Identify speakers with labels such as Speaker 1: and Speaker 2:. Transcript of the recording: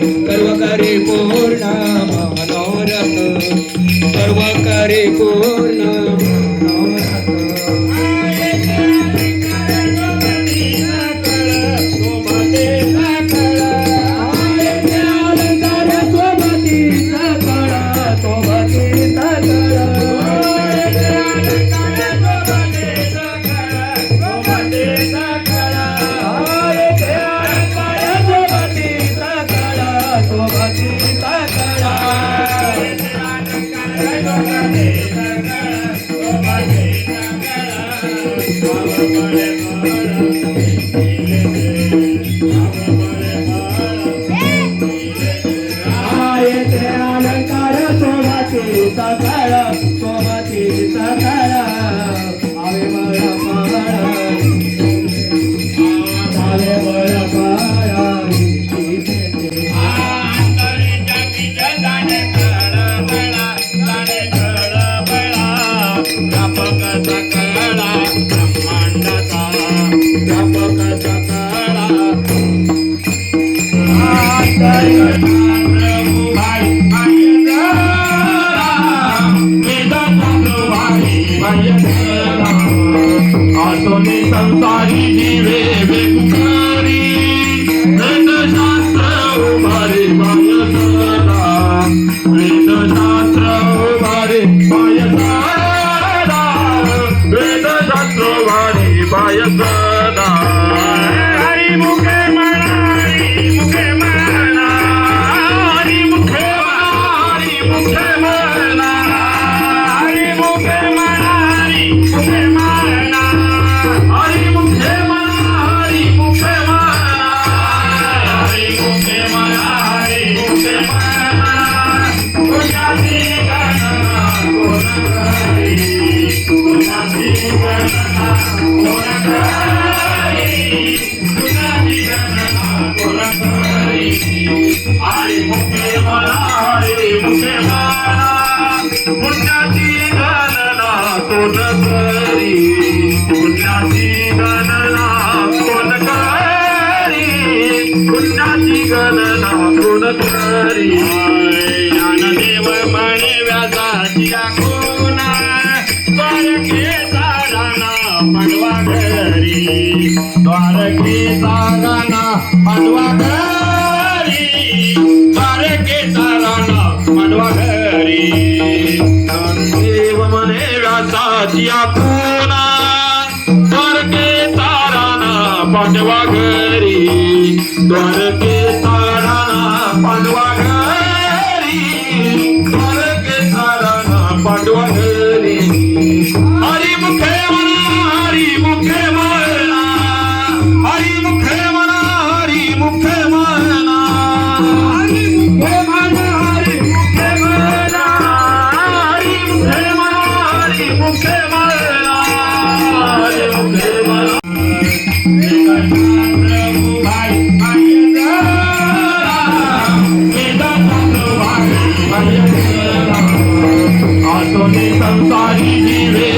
Speaker 1: सर्व करे पूर्ण मनोरथ सर्व करे पूर्ण
Speaker 2: संसारी जीवे वेकुमारी वेदशास्त्र उभारे बायसदा वेदशास्त्र उभारे बायसदा वेदशास्त्र उभारे बायसदा हरी मुखे म्हणा हरी मुखे म्हणा हरी मुखे हरी मुखे म्हणा हरी मुखे म्हणा हरी मुखे म्हणा हरी मुखे म्हणा हरी मुखे म्हणा हरी मुखे म्हणा हरी मुखे म्हणा गुणाची गणना कोण करी गुणाची गणना कोण करी गुणाची गणना कोण करी हरी मुखे म्हणा हरी मुखे म्हणा गुणाची गणना कोण करी गुणाची गणना कोण करी गुणाची गणना कोण करी ज्ञानदेव म्हणे व्यासाची कोणा द्वारकेचा राणा पांडवा घरी द्वारकेचा राणा पांडवा घरी द्वारकेचा राणा पांडवा घरी ज्ञानदेव म्हणे व्यासाची कोणा द्वारकेचा राणा पांडवा घरी द्वारकेचा राणा पांडवा घरी द्वारकेचा राणा पांडवा घरी हरी मुखे म्हणा हरी मुखे म्हणा हरी मुखे म्हणा हरी मुखे म्हणा हरी मुखे म्हणा हरी मुखे म्हणा हरी मुखे म्हणा हरी मुखे म्हणा हरी मुखे म्हणा संसारी जीवे